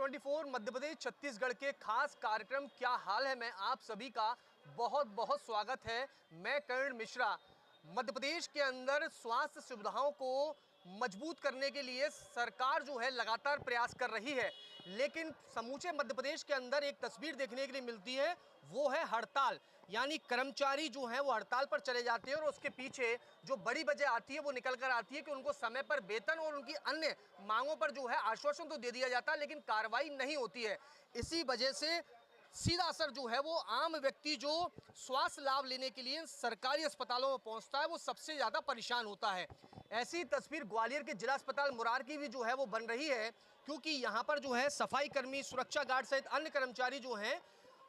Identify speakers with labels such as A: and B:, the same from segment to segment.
A: 24 मध्य प्रदेश छत्तीसगढ़ के खास कार्यक्रम क्या हाल है में आप सभी का बहुत बहुत स्वागत है। मैं कर्ण मिश्रा। मध्य प्रदेश के अंदर स्वास्थ्य सुविधाओं को मजबूत करने के लिए सरकार जो है लगातार प्रयास कर रही है, लेकिन समूचे मध्य प्रदेश के अंदर एक तस्वीर देखने के लिए मिलती है, वो है हड़ताल। यानी कर्मचारी जो हैं वो हड़ताल पर चले जाते हैं और उसके पीछे जो बड़ी वजह आती है वो निकल कर आती है कि उनको समय पर वेतन और उनकी अन्य मांगों पर जो है आश्वासन तो दे दिया जाता है, लेकिन कार्रवाई नहीं होती है। इसी वजह से सीधा असर जो है वो आम व्यक्ति जो स्वास्थ्य लाभ लेने के लिए सरकारी अस्पतालों में पहुंचता है वो सबसे ज़्यादा परेशान होता है। ऐसी तस्वीर ग्वालियर के जिला अस्पताल मुरार की भी जो है वो बन रही है, क्योंकि यहाँ पर जो है सफाई कर्मी, सुरक्षा गार्ड सहित अन्य कर्मचारी जो हैं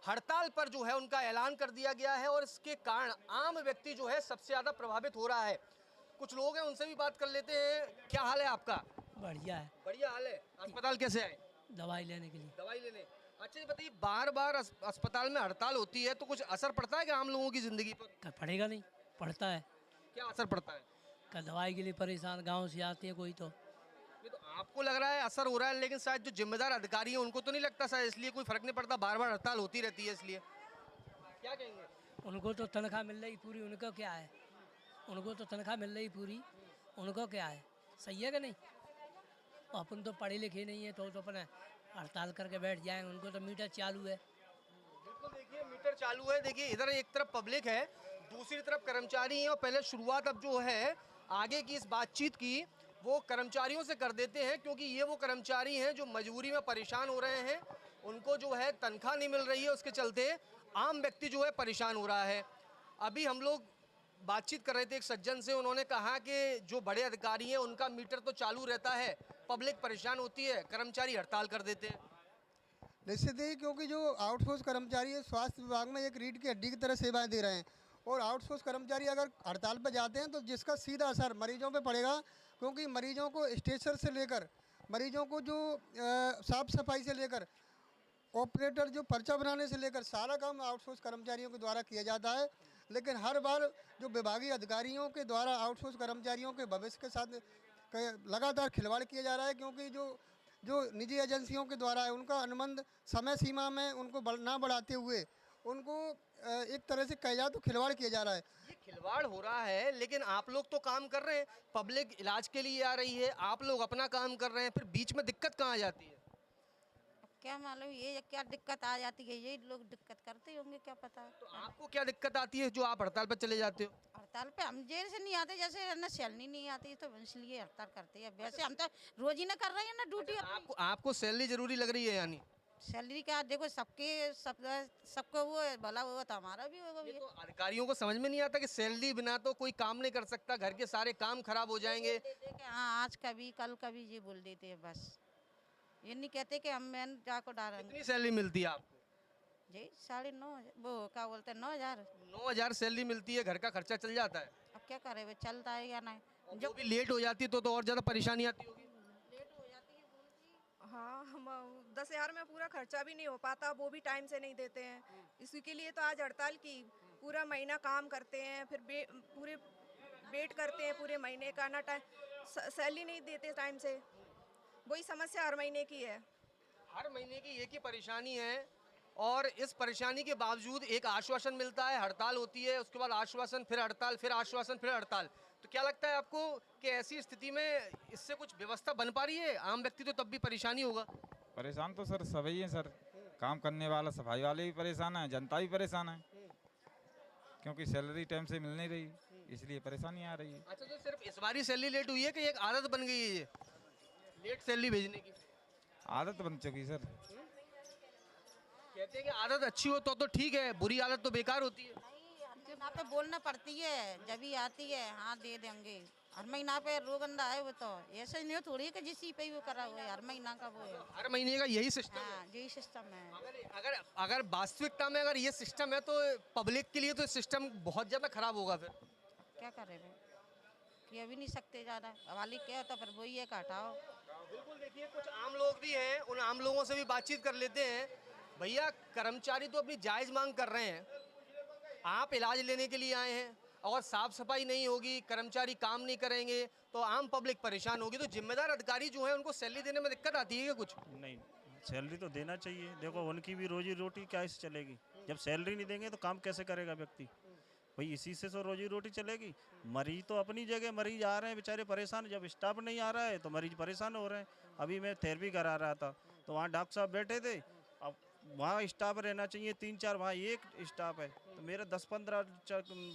A: हड़ताल पर जो है उनका ऐलान कर दिया गया है और इसके कारण आम व्यक्ति जो है सबसे ज़्यादा प्रभावित हो रहा है। कुछ लोग हैं, उनसे भी बात कर लेते हैं। क्या हाल है आपका?
B: बढ़िया है।
A: बढ़िया हाल है। अस्पताल कैसे आए?
B: दवाई लेने के लिए।
A: दवाई लेने। अच्छा, ये बताइए, बार बार अस्पताल में हड़ताल होती है तो कुछ असर पड़ता है कि आम लोगों की जिंदगी पर?
B: पड़ेगा नहीं, पड़ता है।
A: क्या असर पड़ता है?
B: का दवाई के लिए परेशान गांव से आते हैं कोई, तो
A: ये तो आपको लग रहा है असर हो रहा है, लेकिन शायद जो जिम्मेदार अधिकारी हैं उनको तो नहीं लगता शायद इसलिए कोई फर्क नहीं पड़ता, बार बार हड़ताल होती रहती है इसलिए। क्या कहेंगे?
B: उनको तो तनख्वाह मिल रही पूरी, उनको क्या है? उनको तो तनख्वाह मिल रही पूरी, उनको क्या है? सही है कि नहीं? अपन तो पढ़े लिखे नहीं है तो अपना हड़ताल करके बैठ जाएंगे, उनको तो मीटर चालू है।
A: बिल्कुल, देखिए मीटर चालू है। देखिए इधर एक तरफ पब्लिक है, दूसरी तरफ कर्मचारी हैं और पहले शुरुआत अब जो है आगे की इस बातचीत की वो कर्मचारियों से कर देते हैं, क्योंकि ये वो कर्मचारी हैं जो मजबूरी में परेशान हो रहे हैं। उनको जो है तनख्वाह नहीं मिल रही है, उसके चलते आम व्यक्ति जो है परेशान हो रहा है। अभी हम लोग बातचीत कर रहे थे एक सज्जन से, उन्होंने कहा कि जो बड़े अधिकारी हैं उनका मीटर तो चालू रहता है, पब्लिक परेशान होती है, कर्मचारी हड़ताल कर देते हैं।
C: निश्चित ही, क्योंकि जो आउटसोर्स कर्मचारी है स्वास्थ्य विभाग में एक रीढ़ की हड्डी की तरह सेवाएं दे रहे हैं, और आउटसोर्स कर्मचारी अगर हड़ताल पर जाते हैं तो जिसका सीधा असर मरीजों पे पड़ेगा, क्योंकि मरीजों को स्ट्रेचर से लेकर मरीजों को जो साफ सफाई से लेकर ऑपरेटर जो पर्चा बनाने से लेकर सारा काम आउटसोर्स कर्मचारियों के द्वारा किया जाता है। लेकिन हर बार जो विभागीय अधिकारियों के द्वारा आउटसोर्स कर्मचारियों के भविष्य के साथ लगातार खिलवाड़ किया जा रहा है, क्योंकि जो निजी एजेंसियों के द्वारा है उनका अनुबंध समय सीमा में उनको ना बढ़ाते हुए उनको एक तरह से कहा जाए तो खिलवाड़ किया जा रहा है।
A: ये खिलवाड़ हो रहा है, लेकिन आप लोग तो काम कर रहे हैं, पब्लिक इलाज के लिए आ रही है, आप लोग अपना काम कर रहे हैं, फिर बीच में दिक्कत कहाँ आ जाती है?
D: क्या मालूम ये क्या दिक्कत आ जाती है, ये लोग दिक्कत करते होंगे, क्या पता।
A: तो आपको क्या दिक्कत आती है जो आप हड़ताल पर चले जाते हो?
D: हड़ताल पे हम जेल से नहीं आते, जैसे ना सैलरी नहीं आती तो इसलिए हड़ताल करते हैं। वैसे हम तो रोज ही ना कर रहे हैं ना ड्यूटी।
A: आपको सैलरी जरूरी लग रही है? यानी
D: सैलरी क्या, देखो सबको वो भला होगा तो हमारा भी होगा।
A: ये तो अधिकारियों को समझ में नहीं आता कि सैलरी बिना तो कोई काम नहीं कर सकता, घर के सारे काम खराब हो जाएंगे।
D: हाँ, आज कभी कल कभी ये बोल देते हैं, बस ये नहीं कहते कि हम मैन जाको डालेंगे।
A: कितनी सैलरी मिलती है आपको?
D: जी 9,500, वो क्या बोलते हैं 9,000।
A: 9,000 सैलरी मिलती है, घर का खर्चा चल जाता है।
D: अब क्या करे, वो चलता है या नहीं।
A: जो भी लेट हो जाती है तो और ज़्यादा परेशानी आती होगी।
D: लेट हो जाती है।
E: हाँ, हम 10,000 में पूरा खर्चा भी नहीं हो पाता, वो भी टाइम से नहीं देते हैं। इसी के लिए तो आज हड़ताल की। पूरा महीना काम करते हैं, फिर पूरे वेट करते हैं पूरे महीने का, ना टाइम सैलरी नहीं देते टाइम से। वही समस्या हर महीने की है।
A: हर महीने की एक ही परेशानी है, और इस परेशानी के बावजूद एक आश्वासन मिलता है, हड़ताल होती है, उसके बाद आश्वासन, फिर हड़ताल, फिर आश्वासन, फिर हड़ताल। तो क्या लगता है आपको कि ऐसी स्थिति में इससे कुछ व्यवस्था बन पा रही है? आम व्यक्ति तो तब भी परेशानी होगा।
F: परेशान तो सर सभी हैं सर, काम करने वाला सफाई वाले भी परेशान है, जनता भी परेशान है, क्योंकि सैलरी टाइम से मिल नहीं रही, इसलिए परेशानी आ रही है।
A: अच्छा, तो सिर्फ इस बार ही सैलरी लेट हुई है कि एक आदत बन गई है ये लेट सैलरी भेजने की?
F: आदत बन चुकी सर।
A: कहते हैं कि आदत अच्छी हो तो ठीक है, बुरी आदत तो बेकार होती है।
D: नहीं, यहाँ पे बोलना पड़ती है, जब भी आती है हाँ दे देंगे। हर महीना पे रोगंदा है, वो तो ऐसे नहीं थोड़ी कि जिस पे वो करा हुआ है, हर महीना का वो है।
A: हर महीने का यही सिस्टम
D: हाँ,
A: है?
D: यही सिस्टम है।
A: अगर वास्तविकता में अगर ये सिस्टम है तो पब्लिक के लिए तो सिस्टम बहुत ज़्यादा खराब होगा। फिर
D: क्या करे भाई, किया भी नहीं सकते ज़्यादा। हवाली क्या होता, फिर वही है, हटाओ।
A: बिल्कुल, देखिए कुछ आम लोग भी हैं, उन आम लोगों से भी बातचीत कर लेते हैं। भैया, कर्मचारी तो अपनी जायज़ मांग कर रहे हैं, आप इलाज लेने के लिए आए हैं और साफ सफाई नहीं होगी, कर्मचारी काम नहीं करेंगे तो आम पब्लिक परेशान होगी, तो जिम्मेदार अधिकारी जो है उनको सैलरी देने में दिक्कत आती है क्या कुछ?
G: नहीं, सैलरी तो देना चाहिए। देखो उनकी भी रोजी रोटी कैसे चलेगी, जब सैलरी नहीं देंगे तो काम कैसे करेगा व्यक्ति। भाई इसी से तो रोजी रोटी चलेगी। मरीज तो अपनी जगह मरीज आ रहे हैं बेचारे परेशान, जब स्टाफ नहीं आ रहा है तो मरीज परेशान हो रहे हैं। अभी मैं थेरेपी करा रहा था तो वहाँ डॉक्टर साहब बैठे थे, अब वहाँ स्टाफ रहना चाहिए 3-4, वहाँ एक स्टाफ है। तो मेरा 10-15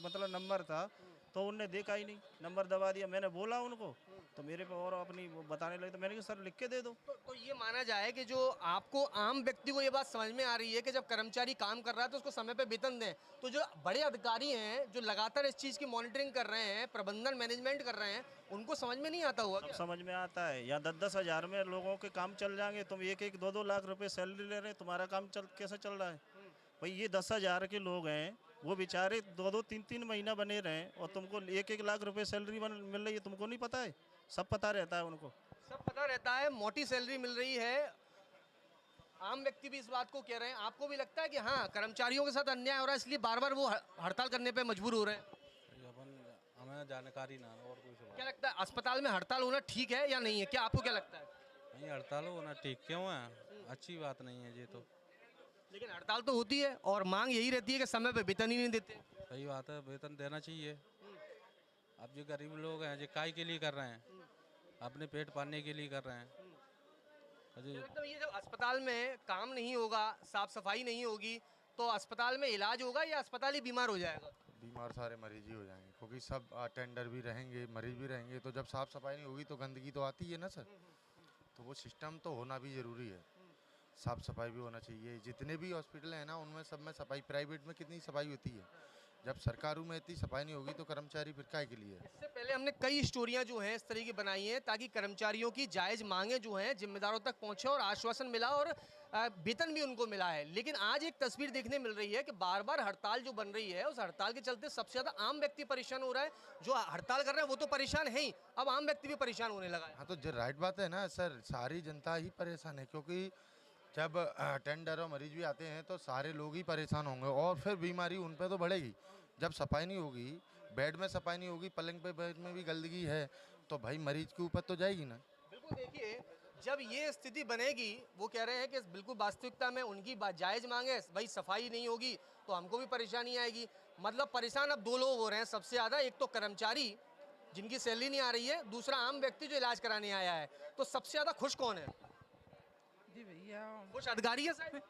G: मतलब नंबर था तो उनने देखा ही नहीं, नंबर दबा दिया। मैंने बोला उनको तो मेरे पे और अपनी वो बताने लगे, तो मैंने कहा सर लिख के दे दो।
A: तो ये माना जाए कि जो आपको आम व्यक्ति को ये बात समझ में आ रही है कि जब कर्मचारी काम कर रहा है तो उसको समय पे वेतन दें, तो जो बड़े अधिकारी हैं जो लगातार इस चीज़ की मॉनिटरिंग कर रहे हैं, प्रबंधन मैनेजमेंट कर रहे हैं, उनको समझ में नहीं आता हुआ
G: सब
A: क्या?
G: समझ में आता है। या 10-10 हज़ार में लोगों के काम चल जाएंगे, तुम 1-1, 2-2 लाख रुपए सैलरी ले रहे हैं, तुम्हारा काम कैसे चल रहा है। भाई ये 10,000 के लोग हैं, वो बेचारे 2-2, 3-3 महीना बने रहे हैं और तुमको 1-1 लाख रुपए सैलरी मिल रही है, तुमको नहीं पता है? सब पता रहता है उनको।
A: सब पता रहता है, मोटी सैलरी मिल रही है। आम व्यक्ति भी इस बात को कह रहे हैं। आपको भी लगता है कि हाँ कर्मचारियों के साथ अन्याय हो रहा है इसलिए बार बार वो हड़ताल करने पे मजबूर हो रहे हैं?
H: हमें जानकारी ना और कोई सवाल
A: क्या लगता है अस्पताल में हड़ताल होना ठीक है या नहीं है, क्या आपको क्या लगता है?
H: नहीं। हड़ताल होना ठीक क्यों है, अच्छी बात नहीं है ये तो।
A: लेकिन हड़ताल तो होती है और मांग यही रहती है कि समय पे वेतन ही नहीं देते।
H: सही बात है, वेतन देना चाहिए। अब जो गरीब लोग हैं जो काय के लिए कर रहे हैं, अपने पेट पालने के लिए कर रहे हैं।
A: मतलब ये जब अस्पताल में काम नहीं होगा, साफ सफाई नहीं होगी, तो अस्पताल में इलाज होगा या अस्पताल ही बीमार हो जाएगा?
I: बीमार सारे मरीज ही हो जाएंगे, क्योंकि सब अटेंडर भी रहेंगे, मरीज भी रहेंगे, तो जब साफ सफाई नहीं होगी तो गंदगी तो आती है ना सर। तो वो सिस्टम तो होना भी ज़रूरी है, साफ सफाई भी होना चाहिए। जितने भी हॉस्पिटल हैं ना उनमें सब में सफाई, प्राइवेट में कितनी सफाई होती है, जब सरकारों में इतनी सफाई नहीं होगी तो कर्मचारी फिर काय के लिए है।
A: इससे पहले हमने कई स्टोरियां जो हैं इस तरह की बनाई हैं ताकि कर्मचारियों की जायज मांगे जो हैं जिम्मेदारों तक पहुंचे और आश्वासन मिला और वेतन भी उनको मिला है। लेकिन आज एक तस्वीर देखने मिल रही है कि बार बार हड़ताल जो बन रही है, उस हड़ताल के चलते सबसे ज़्यादा आम व्यक्ति परेशान हो रहा है। जो हड़ताल कर रहे हैं वो तो परेशान है ही, अब आम व्यक्ति भी परेशान होने लगा है।
I: हाँ तो राइट बात है ना सर, सारी जनता ही परेशान है, क्योंकि जब अटेंडर और मरीज भी आते हैं तो सारे लोग ही परेशान होंगे और फिर बीमारी उन पर तो बढ़ेगी। जब सफाई नहीं होगी, बेड में सफाई नहीं होगी, पलंग पे बेड में भी गंदगी है, तो भाई मरीज के ऊपर तो जाएगी ना।
A: बिल्कुल, देखिए जब ये स्थिति बनेगी, वो कह रहे हैं कि बिल्कुल वास्तविकता में उनकी जायज मांग है, भाई सफाई नहीं होगी तो हमको भी परेशानी आएगी। मतलब परेशान अब दो लोग हो रहे हैं सबसे ज़्यादा, एक तो कर्मचारी जिनकी सैलरी नहीं आ रही है, दूसरा आम व्यक्ति जो इलाज कराने आया है। तो सबसे ज़्यादा खुश कौन है?
J: जी भैया
A: खुश अधिकारी है शायद।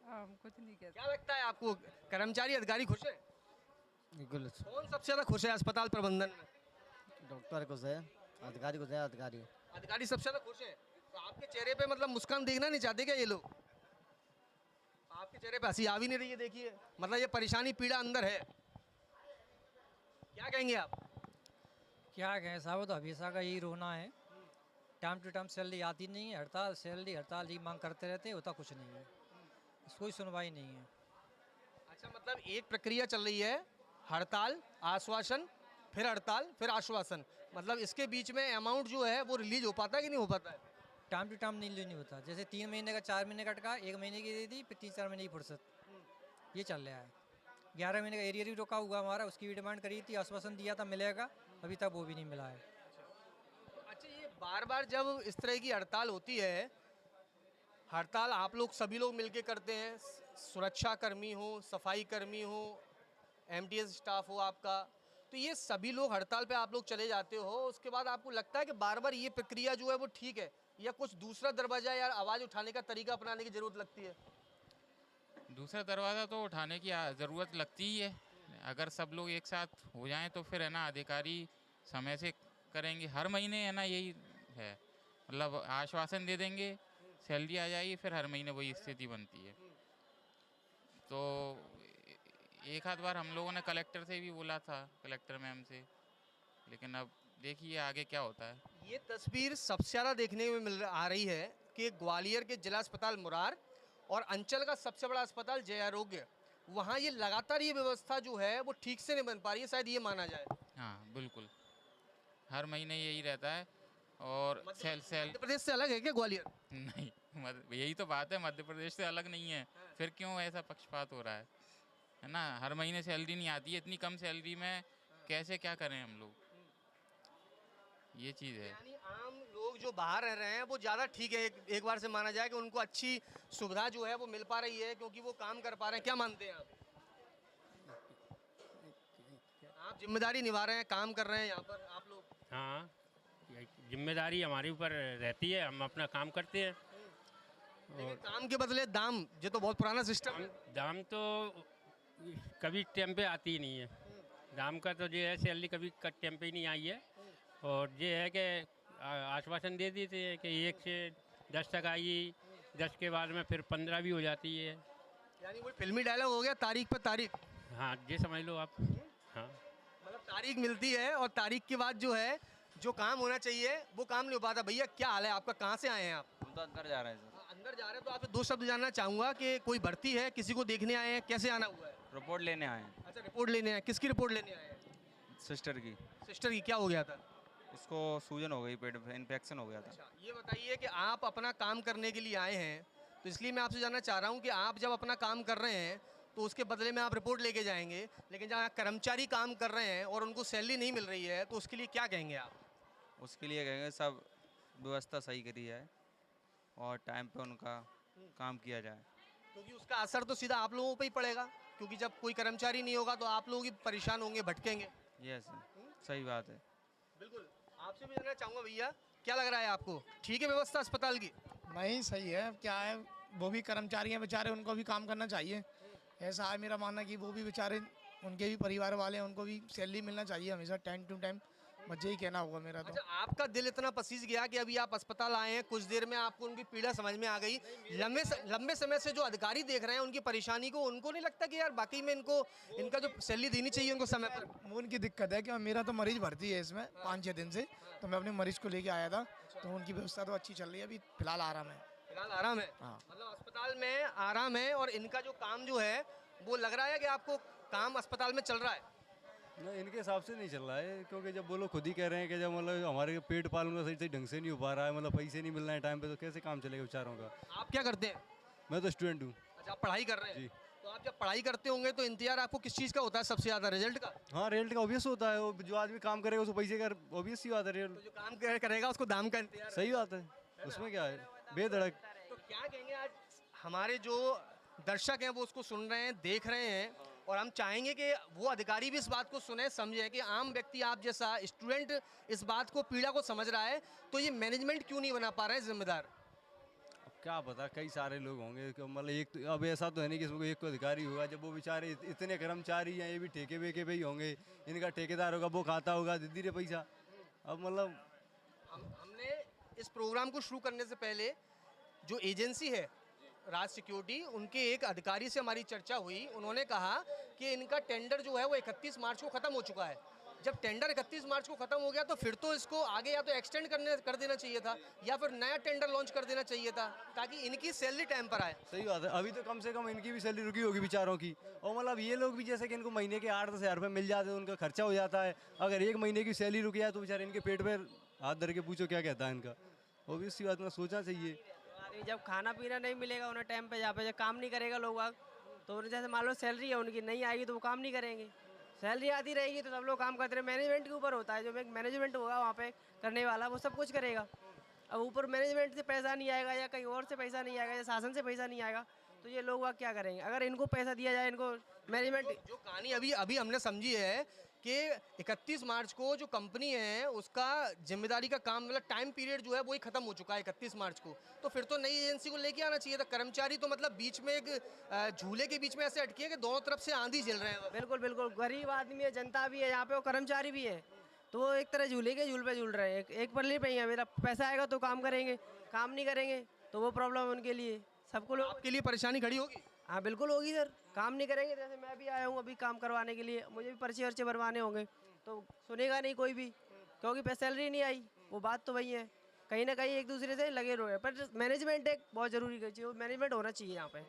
J: हम कुछ नहीं कहते।
A: क्या लगता है आपको, कर्मचारी अधिकारी खुश है?
K: बिल्कुल।
A: कौन सबसे ज़्यादा खुश है अस्पताल प्रबंधन में?
K: डॉक्टर खुश है, अधिकारी खुश है।
A: अधिकारी सबसे ज़्यादा खुश है। तो आपके चेहरे पे मतलब मुस्कान देखना नहीं चाहते क्या ये लोग? आपके चेहरे पे हंसी आ भी नहीं रही है, देखिए मतलब ये परेशानी पीड़ा अंदर है। क्या कहेंगे आप?
L: क्या कहें साहब, तो हमेशा का यही रोना है। टाइम टू टाइम सैलरी आती नहीं है, हड़ताल सैलरी हड़ताल ही मांग करते रहते हैं, होता कुछ नहीं है, कोई सुनवाई नहीं है।
A: अच्छा, मतलब एक प्रक्रिया चल रही है, हड़ताल, आश्वासन, फिर हड़ताल, फिर आश्वासन, मतलब इसके बीच में अमाउंट जो है वो रिलीज हो पाता है कि नहीं हो पाता है?
L: टाइम टू टाइम नहीं होता। जैसे 3 महीने का 4 महीने का अटका, 1 महीने की दे दी, फिर 3-4 महीने की फुर्सत, ये चल रहा है। 11 महीने का एरियर भी रोका हुआ हमारा, उसकी भी डिमांड करी थी, आश्वासन दिया था मिलेगा, अभी तक वो भी नहीं मिला है।
A: अच्छा, ये बार बार जब इस तरह की हड़ताल होती है, हड़ताल आप लोग सभी लोग मिलके करते हैं, सुरक्षा कर्मी हो, सफाई कर्मी हो, एमटीएस स्टाफ हो आपका, तो ये सभी लोग हड़ताल पे आप लोग चले जाते हो, उसके बाद आपको लगता है कि बार बार ये प्रक्रिया जो है वो ठीक है या कुछ दूसरा दरवाजा या आवाज़ उठाने का तरीका अपनाने की ज़रूरत लगती है?
M: दूसरा दरवाज़ा तो उठाने की ज़रूरत लगती ही है। अगर सब लोग एक साथ हो जाएं तो फिर है ना अधिकारी समय से करेंगे। हर महीने है ना यही है, मतलब आश्वासन दे देंगे, सैलरी आ जाएगी, फिर हर महीने वही स्थिति बनती है। तो एक आध बार हम लोगों ने कलेक्टर से भी बोला था, कलेक्टर मैम से, लेकिन अब देखिए आगे क्या होता है।
A: ये तस्वीर सबसे ज़्यादा देखने में आ रही है कि ग्वालियर के जिला अस्पताल मुरार और अंचल का सबसे बड़ा अस्पताल जय आरोग्य, वहाँ ये लगातार ये व्यवस्था जो है वो ठीक से नहीं बन पा रही है, शायद ये माना जाए।
M: हाँ बिल्कुल, हर महीने यही रहता है। और
A: मध्य प्रदेश से अलग है क्या ग्वालियर?
M: नहीं, यही तो बात है, मध्य प्रदेश से अलग नहीं है, फिर क्यों ऐसा पक्षपात हो रहा है ना? हर महीने सैलरी नहीं आती है, इतनी कम सैलरी में कैसे क्या करें हम लोग? ये चीज़ है।
A: यानी आम लोग जो बाहर रह रहे हैं वो ज़्यादा ठीक है, एक बार से माना जाए कि उनको अच्छी सुविधा जो है वो मिल पा रही है क्योंकि वो काम कर पा रहे हैं। क्या मानते हैं आप? आप जिम्मेदारी निभा रहे हैं, काम कर रहे हैं यहाँ पर आप लोग।
N: हाँ, ये जिम्मेदारी हमारे ऊपर रहती है, हम अपना काम करते हैं।
A: लेकिन काम के बदले दाम, ये तो बहुत पुराना सिस्टम है।
N: दाम तो कभी टाइम पे आती ही नहीं है। दाम का तो ये है, सैलरी कभी टाइम पे ही नहीं आई है। और ये है कि आश्वासन दे देते हैं कि 1 से 10 तक आएगी, 10 के बाद में फिर 15 भी हो जाती है।
A: यानी वो फिल्मी डायलॉग हो गया, तारीख पे तारीख।
N: हाँ, ये समझ लो आप। हाँ,
A: मतलब तारीख मिलती है और तारीख के बाद जो है जो काम होना चाहिए वो काम नहीं हो पाता। भैया क्या हाल है आपका, कहाँ से आए हैं आप?
O: हम तो अंदर जा रहे हैं सर।
A: अंदर जा रहे हैं, तो आपसे 2 शब्द जानना चाहूँगा कि कोई भर्ती है, किसी को देखने आए हैं, कैसे आना हुआ है?
O: रिपोर्ट लेने आए हैं।
A: अच्छा, रिपोर्ट लेने आए, किसकी रिपोर्ट लेने आए हैं?
O: सिस्टर की।
A: सिस्टर की क्या हो गया था?
O: इसको सूजन हो गई, पेट में इन्फेक्शन हो गया था।
A: अच्छा, ये बताइए कि आप अपना काम करने के लिए आए हैं, तो इसलिए मैं आपसे जानना चाह रहा हूँ कि आप जब अपना काम कर रहे हैं तो उसके बदले में आप रिपोर्ट लेके जाएंगे, लेकिन जहाँ कर्मचारी काम कर रहे हैं और उनको सैलरी नहीं मिल रही है तो उसके लिए क्या कहेंगे आप?
O: उसके लिए कहेंगे सब व्यवस्था सही करी जाए और टाइम पे उनका काम किया जाए।
A: क्योंकि उसका असर तो सीधा आप लोगों पे ही पड़ेगा, क्योंकि जब कोई कर्मचारी नहीं होगा तो आप लोग ही परेशान होंगे, भटकेंगे।
O: यस, सही बात है।
A: बिल्कुल। आपसे भी जानना चाहूँगा भैया, क्या लग रहा है आपको, ठीक है व्यवस्था अस्पताल की?
P: नहीं, सही है। क्या है, वो भी कर्मचारी हैं बेचारे, उनको भी काम करना चाहिए। ऐसा है मेरा मानना कि वो भी बेचारे, उनके भी परिवार वाले हैं, उनको भी सैलरी मिलना चाहिए हमेशा टाइम टू टाइम। मुझे ही कहना होगा मेरा तो।
A: अच्छा, आपका दिल इतना पसीज गया कि अभी आप अस्पताल आए हैं, कुछ देर में आपको उनकी पीड़ा समझ में आ गई। लंबे समय से जो अधिकारी देख रहे हैं उनकी परेशानी को, उनको नहीं लगता कि यार बाकी में इनका जो सैलरी देनी चाहिए उनको समय पर?
P: उनकी दिक्कत है कि मेरा तो मरीज भर्ती है इसमें 5-6 दिन से, तो मैं अपने मरीज को लेके आया था, तो उनकी व्यवस्था तो अच्छी चल रही है, अभी फिलहाल आराम है।
A: फिलहाल आराम है?
P: हाँ।
A: मतलब अस्पताल में आराम है और इनका जो काम जो है वो लग रहा है कि आपको काम अस्पताल में चल रहा है?
Q: नहीं, इनके हिसाब से नहीं चल रहा है, क्योंकि जब वो लोग खुद ही कह रहे हैं कि जब मतलब हमारे पेट पालन का सही ढंग से नहीं हो पा रहा है, मतलब पैसे नहीं मिल रहे हैं टाइम पे, तो कैसे काम चलेगा बेचारों का।
A: आप क्या करते हैं?
Q: मैं तो स्टूडेंट हूँ।
A: अच्छा, आप पढ़ाई कर रहे हैं?
Q: जी।
A: तो आप जब पढ़ाई करते होंगे तो इंतजार आपको किस चीज़ का होता है सबसे ज़्यादा, रिजल्ट का?
Q: हाँ, रिजल्ट का ऑब्वियस होता है, वो जो आदमी काम करेगा उसको पैसे का ऑब्वियस ही बात है। रिजल्ट
A: जो काम करेगा उसको दाम का इंतजार।
Q: सही बात है, उसमें क्या है, बेधड़क।
A: तो क्या कहेंगे, आज हमारे जो दर्शक हैं वो उसको सुन रहे हैं, देख रहे हैं, और हम चाहेंगे कि वो अधिकारी भी इस बात को सुने, समझें कि आम व्यक्ति आप जैसा स्टूडेंट इस बात को, पीड़ा को समझ रहा है, तो ये मैनेजमेंट क्यों नहीं बना पा रहे हैं जिम्मेदार?
Q: अब क्या पता, कई सारे लोग होंगे, मतलब एक तो, अब ऐसा तो है नहीं कि इसमें एक को अधिकारी होगा, जब वो बेचारे इतने कर्मचारी हैं, ये भी ठेके वेके पे ही होंगे, इनका ठेकेदार होगा, वो खाता होगा धीरे धीरे पैसा। अब मतलब
A: हमने इस प्रोग्राम को शुरू करने से पहले जो एजेंसी है राज सिक्योरिटी, उनके एक अधिकारी से हमारी चर्चा हुई। उन्होंने कहा कि इनका टेंडर जो है वो 31 मार्च को ख़त्म हो चुका है। जब टेंडर 31 मार्च को ख़त्म हो गया तो फिर तो इसको आगे या तो एक्सटेंड कर देना चाहिए था या फिर नया टेंडर लॉन्च कर देना चाहिए था, ताकि इनकी सैलरी टाइम पर आए।
Q: सही बात है, अभी तो कम से कम इनकी भी सैलरी रुकी होगी बेचारों की, और मतलब ये लोग भी जैसे कि इनको महीने के 8-10 हज़ार रुपये मिल जाते हैं, उनका खर्चा हो जाता है। अगर 1 महीने की सैलरी रुक जाए तो बेचारे इनके पेट पर हाथ धर के पूछो क्या कहता है इनका। ऑब्वियस सी बात में सोचना चाहिए।
R: जब खाना पीना नहीं मिलेगा उन्हें टाइम पे, जहाँ पे जब काम नहीं करेगा लोग तो उन्हें, जैसे मान लो सैलरी है उनकी नहीं आएगी तो वो काम नहीं करेंगे। सैलरी आती रहेगी तो सब लोग काम करते रहे। मैनेजमेंट के ऊपर होता है, जो मैनेजमेंट होगा वहाँ पे करने वाला वो सब कुछ करेगा। अब ऊपर मैनेजमेंट से पैसा नहीं आएगा या कहीं और से पैसा नहीं आएगा या शासन से पैसा नहीं आएगा तो ये लोग वहाँ क्या करेंगे? अगर इनको पैसा दिया जाए, इनको मैनेजमेंट,
A: जो कहानी अभी हमने समझी है कि 31 मार्च को जो कंपनी है उसका जिम्मेदारी का काम, मतलब टाइम पीरियड जो है वही खत्म हो चुका है 31 मार्च को, तो फिर तो नई एजेंसी को लेके आना चाहिए था। कर्मचारी तो मतलब बीच में एक झूले के बीच में ऐसे अटके कि दोनों तरफ से आंधी झेल रहे हैं।
R: बिल्कुल बिल्कुल, गरीब आदमी है, जनता भी है यहाँ पे, और कर्मचारी भी है, तो वो एक तरह झूले के झूल पे झूल रहे हैं। एक पल्ले पे ही है, मेरा पैसा आएगा तो काम करेंगे, काम नहीं करेंगे तो वो प्रॉब्लम उनके लिए, सबको लोग।
A: आपके लिए परेशानी खड़ी होगी?
R: हाँ बिल्कुल होगी सर, काम नहीं करेंगे। जैसे मैं भी आया हूँ अभी काम करवाने के लिए, मुझे भी पर्चे वर्चे भरवाने होंगे, तो सुनेगा नहीं कोई भी, क्योंकि सैलरी नहीं आई। वो बात तो वही है, कहीं ना कहीं एक दूसरे से लगे रहे। पर मैनेजमेंट एक बहुत ज़रूरी चीज़, मैनेजमेंट होना चाहिए यहाँ पे।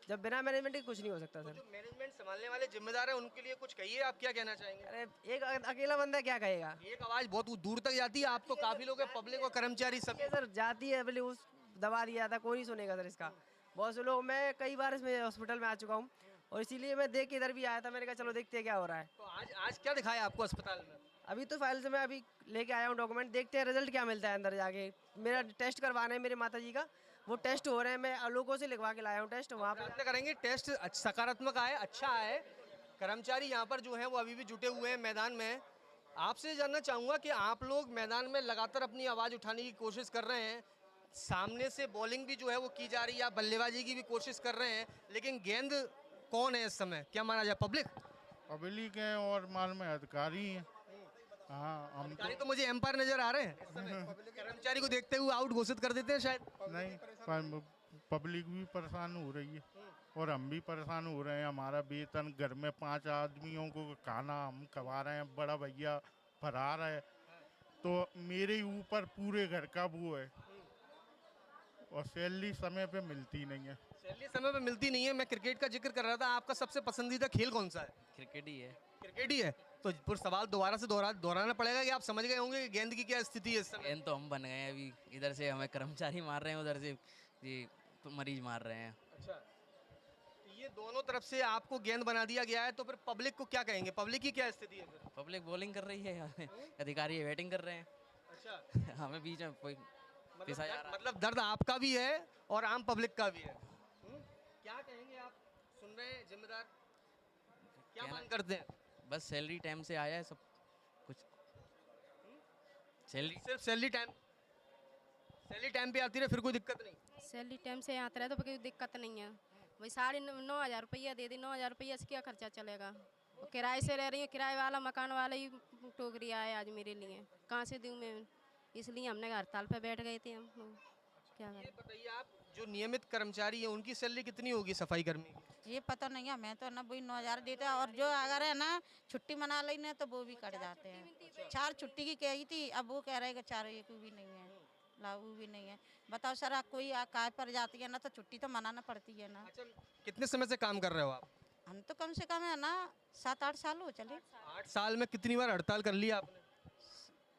R: जब बिना मैनेजमेंट के कुछ नहीं हो सकता सर।
A: जो मैनेजमेंट संभालने वाले जिम्मेदार हैं उनके लिए कुछ कहिए, आप क्या कहना चाहेंगे?
R: अरे एक अकेला बंदा क्या कहेगा?
A: एक आवाज़ बहुत दूर तक जाती है, आप तो काफ़ी लोग हैं, पब्लिक और कर्मचारी सब।
R: सर जाती है, पहले उस दबा दिया था, कोई नहीं सुनेगा सर इसका। बहुत से लोग, मैं कई बार इसमें हॉस्पिटल में आ चुका हूँ और इसीलिए मैं देख के इधर भी आया था। मैंने कहा चलो देखते हैं क्या हो रहा है।
A: तो आज क्या दिखाया आपको अस्पताल में?
R: अभी तो फाइल से मैं अभी लेके आया हूँ डॉक्यूमेंट, देखते हैं रिजल्ट क्या मिलता है अंदर जाके। मेरा टेस्ट करवाना है मेरे माता जी का, वो टेस्ट हो रहे हैं, मैं लोगों से लिखवा के लाया हूँ टेस्ट वहाँ पे।
A: प्रयत्न करेंगे टेस्ट सकारात्मक आए, अच्छा आए। कर्मचारी यहाँ पर जो है वो अभी भी जुटे हुए हैं मैदान में। आपसे जानना चाहूँगा कि आप लोग मैदान में लगातार अपनी आवाज़ उठाने की कोशिश कर रहे हैं, सामने से बॉलिंग भी जो है वो की जा रही है, आप बल्लेबाजी की भी कोशिश कर रहे हैं, लेकिन गेंद कौन है इस समय, क्या माना जाए?
S: पब्लिक है और मालूम है अधिकारी हैं। हाँ, हम
A: अधिकारी तो मुझे एम्पायर नजर आ रहे हैं इस समय। कर्मचारी को देखते हुए आउट घोषित कर देते हैं शायद।
S: नहीं, पब्लिक भी परेशान हो रही है और हम भी परेशान हो रहे हैं। हमारा वेतन, घर में 5 आदमियों को खाना हम खवा रहे हैं, बड़ा भैया फरार है, तो मेरे ऊपर पूरे घर का वो है और सैलरी समय पे मिलती नहीं है।
A: सैलरी समय पे मिलती नहीं है। मैं क्रिकेट का जिक्र कर रहा था, आपका सबसे पसंदीदा खेल कौन सा है?
T: क्रिकेट ही है।
A: क्रिकेट ही है। तो फिर सवाल दोबारा से दोहराना पड़ेगा कि आप समझ गए होंगे कि गेंद की क्या स्थिति है इस समय?
T: गेंद तो हम बन गए हैं अभी, इधर से हमें कर्मचारी मार रहे हैं, उधर से ये तो मरीज मार रहे हैं।
A: अच्छा, ये दोनों तरफ से आपको गेंद बना दिया गया है, तो फिर पब्लिक को क्या कहेंगे? पब्लिक की क्या स्थिति है फिर?
T: पब्लिक बॉलिंग कर रही है, अधिकारी बैटिंग कर रहे हैं।
A: अच्छा,
T: हमें बीच में कोई पिसा जा रहा है।
A: मतलब दर्द आपका भी है और आम पब्लिक का भी है। क्या कहेंगे आप? सुन रहे हैं जिम्मेदार, क्या मांग करते हैं?
T: बस सैलरी टाइम से आया है, सब कुछ सैलरी,
A: सिर्फ सैलरी टाइम पे आती रहे, फिर कोई दिक्कत नहीं?
U: सैलरी टाइम से आता रहे तो कोई दिक्कत नहीं है। वही 9,500 रुपया दे दी, 9,000 रुपया से क्या खर्चा चलेगा? वो किराए से रह रही है, किराए वाला मकान वाला ही टोक रिया है आज मेरे लिए, कहाँ से दूँ मैं? इसलिए हमने हड़ताल पे बैठ गए थे हम लोग। क्या करें?
A: ये बताइए, आप जो नियमित कर्मचारी हैं उनकी सैलरी कितनी होगी सफाई कर्मी की?
D: ये पता नहीं है, मैं तो ना वही 9,000 देते हैं, और जो अगर है ना छुट्टी मना लेने तो वो भी कट जाते हैं। 4 छुट्टी की कही थी, अब वो कह रहे हैं कि 4 एक भी नहीं है, लागू भी नहीं है। बताओ सर, कोई काय पर जाती है ना तो छुट्टी तो मनाना पड़ती है ना।
A: कितने समय से काम कर रहे हो आप?
D: हम तो कम से कम है ना 7-8 साल हो चले।
A: 8 साल में कितनी बार हड़ताल कर लिया आपने?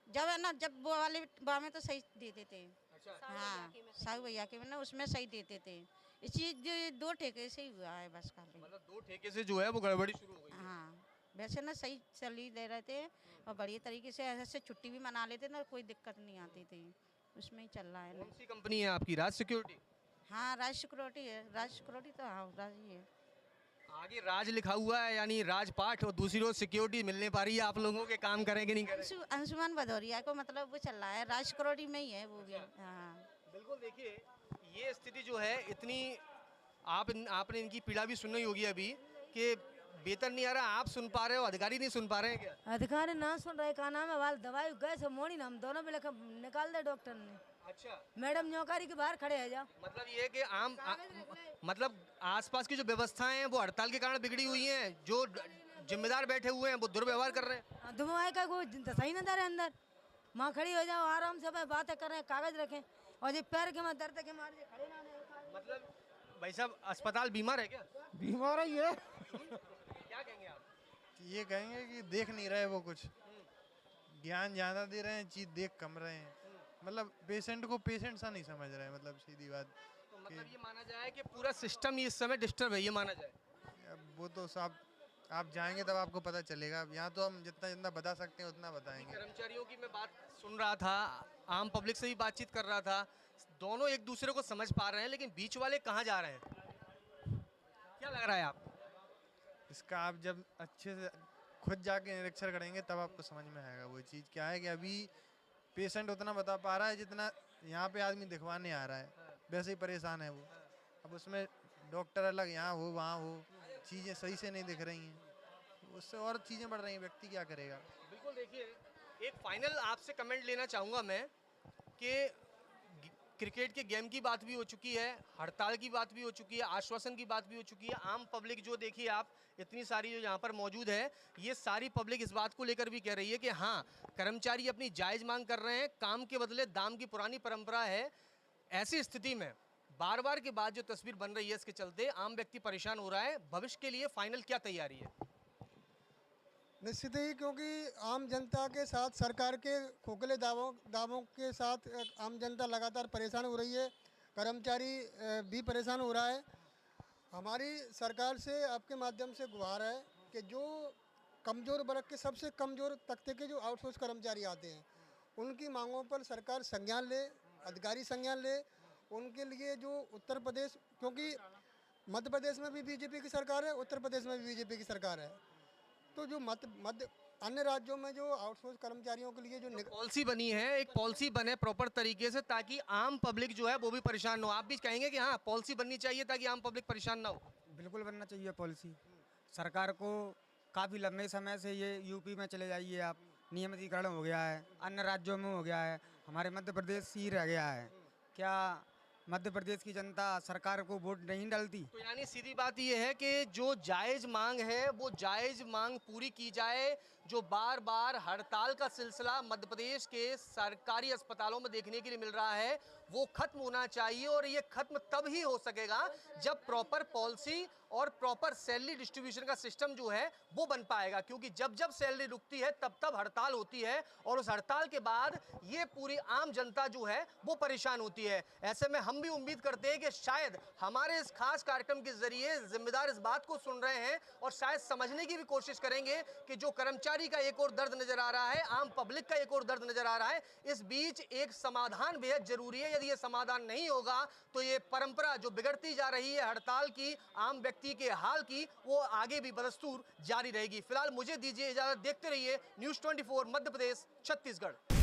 D: जब है ना, जब वो वाले में तो सही देते थे। हाँ, साहू भैया के में ना उसमें सही देते थे। इसी 2 ठेके से ही हुआ है बस खाली।
A: मतलब 2 ठेके से जो है वो गड़बड़ी शुरू हो गई।
D: हाँ, वैसे ना सही सैलरी दे रहे थे और बढ़िया तरीके से ऐसे छुट्टी भी मना लेते ना, कोई दिक्कत नहीं आती थी। उसमें ही चल रहा है।
A: कौन सी कंपनी है आपकी? राज सिक्योरिटी?
D: हाँ, राज सिक्योरिटी है। राज सिक्योरिटी तो हाँ, राज ही है।
A: आगे राज लिखा हुआ है, यानी राजपाट, और दूसरी रोज सिक्योरिटी मिलने पा रही है आप लोगों के, काम करेंगे नहीं करेंगे?
D: अंशुमान भदौरिया को मतलब वो चल रहा है, राज सिक्योरिटी में ही है वो भी। हाँ,
A: बिल्कुल। देखिए, ये स्थिति जो है इतनी, आपने इनकी पीड़ा भी सुनी होगी अभी कि वेतन नहीं आ रहा, आप सुन पा रहे हो, अधिकारी नहीं सुन पा रहे हैं क्या?
V: अधिकारी ना सुन रहे, का नाम है वाल दवाई गए से मोड़ी ना हम दोनों में निकाल दे डॉक्टर ने।
A: अच्छा,
V: मैडम नौकरी के बाहर खड़े है जा।
A: मतलब ये कि मतलब आसपास की जो व्यवस्थाएं हैं वो हड़ताल के कारण बिगड़ी हुई हैं, जो जिम्मेदार बैठे हुए हैं वो दुर्व्यवहार कर रहे हैं।
V: दुबई का कोई सही ना दे रहे अंदर, माँ खड़ी हो जाओ आराम से, बातें कर रहे हैं, कागज रखें, और ये पैर के मार दर्द के मारे खड़े ना।
A: मतलब भाई साहब, अस्पताल बीमार है क्या?
W: बीमार ही है।
A: क्या कहेंगे आप?
W: ये कहेंगे कि देख नहीं रहे वो, कुछ ज्ञान ज़्यादा दे रहे हैं, चीज़ देख कम रहे हैं। मतलब पेशेंट को पेशेंट सा नहीं समझ रहे हैं, मतलब सीधी बात।
A: तो मतलब ये माना जाए कि पूरा सिस्टम ही इस समय डिस्टर्ब है, ये माना जाए?
W: अब वो तो सब आप जाएंगे तब आपको पता चलेगा। यहाँ तो हम जितना बता सकते हैं उतना बताएंगे।
A: कर्मचारियों की मैं बात सुन रहा था, आम पब्लिक से भी बातचीत कर रहा था, दोनों एक दूसरे को समझ पा रहे हैं, लेकिन बीच वाले कहाँ जा रहे हैं? क्या लग रहा है आपको?
W: इसका आप जब अच्छे से खुद जाके निरीक्षण करेंगे तब आपको समझ में आएगा। वो चीज़ क्या है कि अभी पेशेंट उतना बता पा रहा है जितना यहाँ पे आदमी दिखवाने आ रहा है, वैसे ही परेशान है वो। अब उसमें डॉक्टर अलग यहाँ हो वहाँ हो, चीज़ें सही से नहीं दिख रही हैं, उससे और चीज़ें बढ़ रही हैं, व्यक्ति क्या करेगा?
A: बिल्कुल। देखिए, एक फाइनल आपसे कमेंट लेना चाहूँगा मैं कि क्रिकेट के गेम की बात भी हो चुकी है, हड़ताल की बात भी हो चुकी है, आश्वासन की बात भी हो चुकी है। आम पब्लिक जो देखिए आप, इतनी सारी जो यहाँ पर मौजूद है, ये सारी पब्लिक इस बात को लेकर भी कह रही है कि हाँ, कर्मचारी अपनी जायज़ मांग कर रहे हैं, काम के बदले दाम की पुरानी परंपरा है। ऐसी स्थिति में बार बार के बाद जो तस्वीर बन रही है, इसके चलते आम व्यक्ति परेशान हो रहा है। भविष्य के लिए फाइनल क्या तैयारी है?
C: निश्चित ही, क्योंकि आम जनता के साथ सरकार के खोखले दावों के साथ आम जनता लगातार परेशान हो रही है, कर्मचारी भी परेशान हो रहा है। हमारी सरकार से आपके माध्यम से गुहार है कि जो कमज़ोर वर्ग के सबसे कमज़ोर तबके के जो आउटसोर्स कर्मचारी आते हैं उनकी मांगों पर सरकार संज्ञान ले, अधिकारी संज्ञान ले। उनके लिए जो उत्तर प्रदेश, क्योंकि मध्य प्रदेश में भी बीजेपी की सरकार है, उत्तर प्रदेश में भी बीजेपी की सरकार है, तो जो मध्य अन्य राज्यों में जो आउटसोर्स कर्मचारियों के लिए जो
A: पॉलिसी बनी है, एक पॉलिसी बने प्रॉपर तरीके से ताकि आम पब्लिक जो है वो भी परेशान ना हो। आप भी कहेंगे कि हाँ पॉलिसी बननी चाहिए ताकि आम पब्लिक परेशान ना हो?
B: बिल्कुल बनना चाहिए पॉलिसी। सरकार को काफ़ी लंबे समय से ये यूपी में चले जाइए आप, नियमितीकरण हो गया है, अन्य राज्यों में हो गया है, हमारे मध्य प्रदेश ही रह गया है। क्या मध्य प्रदेश की जनता सरकार को वोट नहीं डालती?
A: तो यानी सीधी बात ये है कि जो जायज़ मांग है वो जायज़ मांग पूरी की जाए। जो बार बार हड़ताल का सिलसिला मध्य प्रदेश के सरकारी अस्पतालों में देखने के लिए मिल रहा है वो खत्म होना चाहिए, और ये खत्म तब ही हो सकेगा जब प्रॉपर पॉलिसी और प्रॉपर सैलरी डिस्ट्रीब्यूशन का सिस्टम जो है वो बन पाएगा। क्योंकि जब जब सैलरी रुकती है तब तब हड़ताल होती है, और उस हड़ताल के बाद ये पूरी आम जनता जो है वो परेशान होती है। ऐसे में हम भी उम्मीद करते हैं कि शायद हमारे इस खास कार्यक्रम के जरिए जिम्मेदार इस बात को सुन रहे हैं और शायद समझने की भी कोशिश करेंगे कि जो कर्मचारी का एक और दर्द नजर आ रहा है, आम पब्लिक का एक और दर्द नजर आ रहा है, इस बीच एक समाधान बेहद जरूरी है। यदि ये समाधान नहीं होगा तो ये परंपरा जो बिगड़ती जा रही है हड़ताल की, आम व्यक्ति के हाल की, वो आगे भी बदस्तूर जारी रहेगी। फिलहाल मुझे दीजिए इजाजत, देखते रहिए न्यूज़ 24 मध्य प्रदेश छत्तीसगढ़।